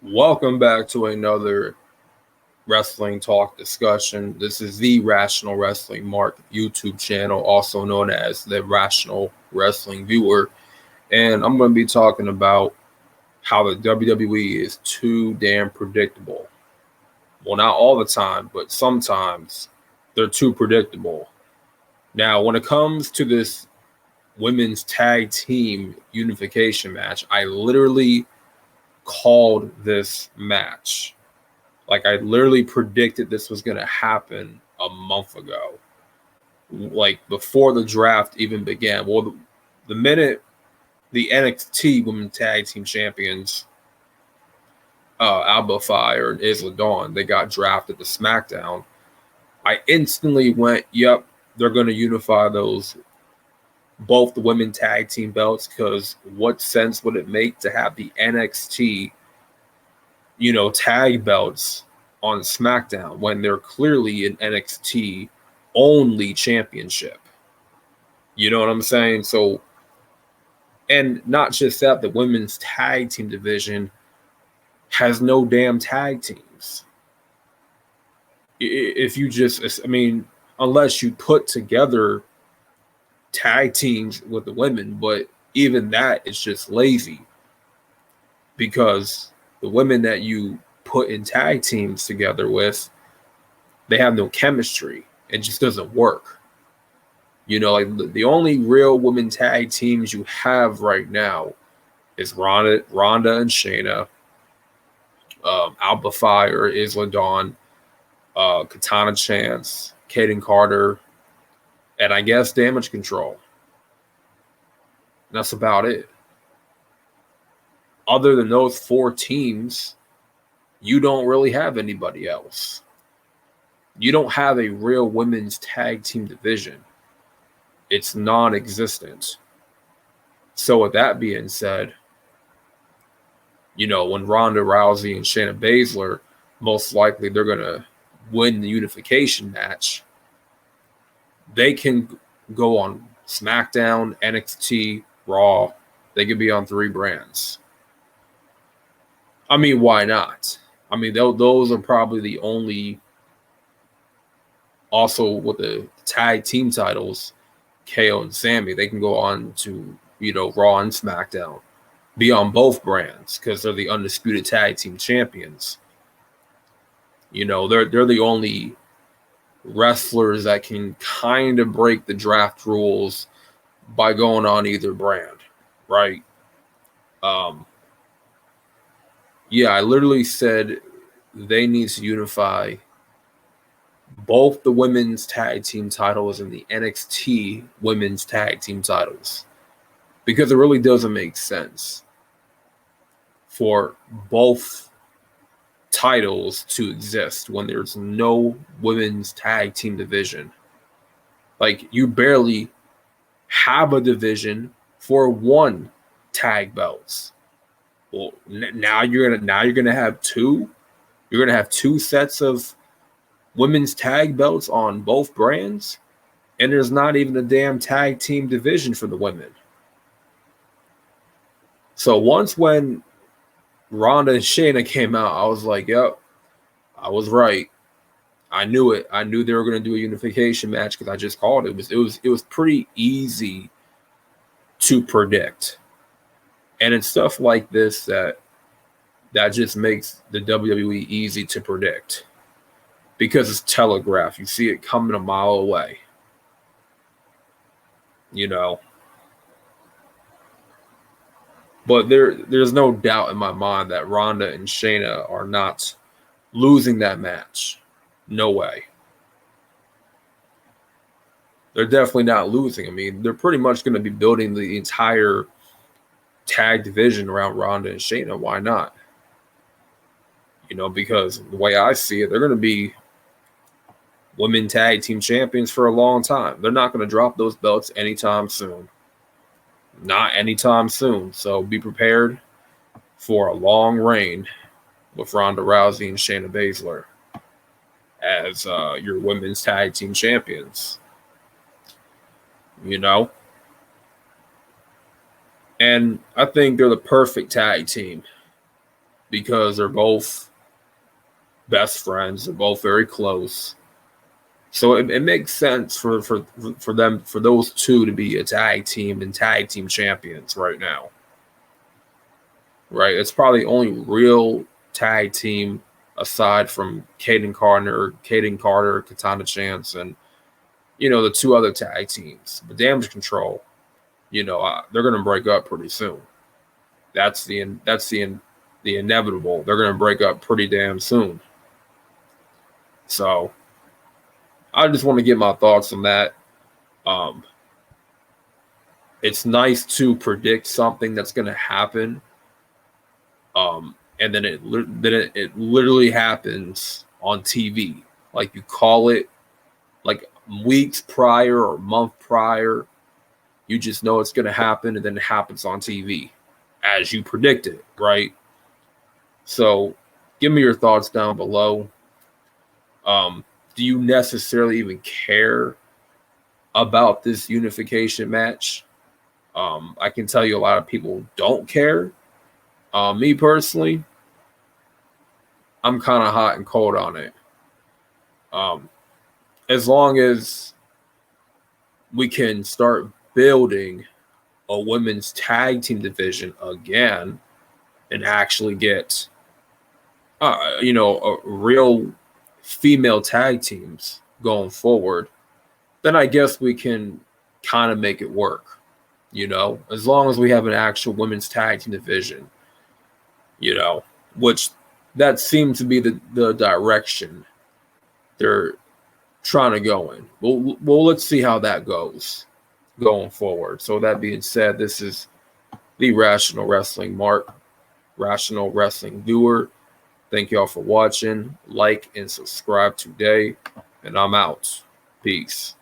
Welcome back to another wrestling talk discussion. This is the Rational Wrestling Mark YouTube channel, also known as the Rational Wrestling Viewer. And I'm going to be talking about how the WWE is too damn predictable. Well, not all the time, but sometimes they're too predictable. Now, when it comes to this women's tag team unification match, I literally called this match. Like, I literally predicted this was going to happen a month ago, like before the draft even began. Well, the minute the NXT Women's Tag Team Champions, Alba Fire and Isla Dawn, they got drafted to SmackDown, I instantly went, yep, they're going to unify both the women tag team belts, because what sense would it make to have the NXT, tag belts on SmackDown when they're clearly an NXT only championship? You know what I'm saying? So, and not just that, the women's tag team division has no damn tag teams. If you just, I mean, unless you put together tag teams with the women, but even that is just lazy, because the women that you put in tag teams together with, they have no chemistry. It just doesn't work. Like the only real women tag teams you have right now is Ronda and Shayna, Alba Fire, Isla Dawn, Katana Chance, Kaden Carter, and I guess Damage Control. And that's about it. Other than those four teams, you don't really have anybody else. You don't have a real women's tag team division. It's non-existent. So with that being said, when Ronda Rousey and Shayna Baszler, most likely they're going to win the unification match, they can go on SmackDown, NXT, Raw. They could be on 3 brands. I mean, why not? I mean, those are probably the only, also with the tag team titles, KO and Sammy, they can go on to, Raw and SmackDown, be on both brands because they're the undisputed tag team champions. They're the only wrestlers that can kind of break the draft rules by going on either brand, right? Yeah, I literally said they need to unify both the women's tag team titles and the NXT women's tag team titles, because it really doesn't make sense for both titles to exist when there's no women's tag team division. Like, you barely have a division for one tag belts. Well, now you're gonna have two. You're gonna have 2 sets of women's tag belts on both brands, and there's not even a damn tag team division for the women. So when Ronda and Shayna came out, I was like, yep, I was right. I knew it. I knew they were going to do a unification match because I just called it. It was pretty easy to predict. And it's stuff like this that just makes the WWE easy to predict, because it's telegraphed. You see it coming a mile away. But there's no doubt in my mind that Ronda and Shayna are not losing that match. No way. They're definitely not losing. I mean, they're pretty much going to be building the entire tag division around Ronda and Shayna. Why not? Because the way I see it, they're going to be women tag team champions for a long time. They're not going to drop those belts anytime soon. Not anytime soon. So be prepared for a long reign with Ronda Rousey and Shayna Baszler as your women's tag team champions. And I think they're the perfect tag team. because they're both best friends. They're both very close. So it makes sense for those two to be a tag team and tag team champions right now. Right? It's probably the only real tag team aside from Caden Carter, Katana Chance, and the two other tag teams. But Damage Control, they're going to break up pretty soon. That's the inevitable. They're going to break up pretty damn soon. So I just want to get my thoughts on that. It's nice to predict something that's going to happen, and then it literally happens on TV. Like you call it, like weeks prior or month prior. You just know it's going to happen, and then it happens on TV as you predicted, right? So give me your thoughts down below. Do you necessarily even care about this unification match? I can tell you a lot of people don't care. Me personally, I'm kind of hot and cold on it. As long as we can start building a women's tag team division again and actually get, a real female tag teams going forward, then I guess we can kind of make it work. As long as we have an actual women's tag team division, which that seems to be the direction they're trying to go in. Well, let's see how that goes going forward. So that being said, this is the Rational Wrestling Mark, Rational Wrestling Viewer. Thank y'all for watching. Like and subscribe today, and I'm out. Peace.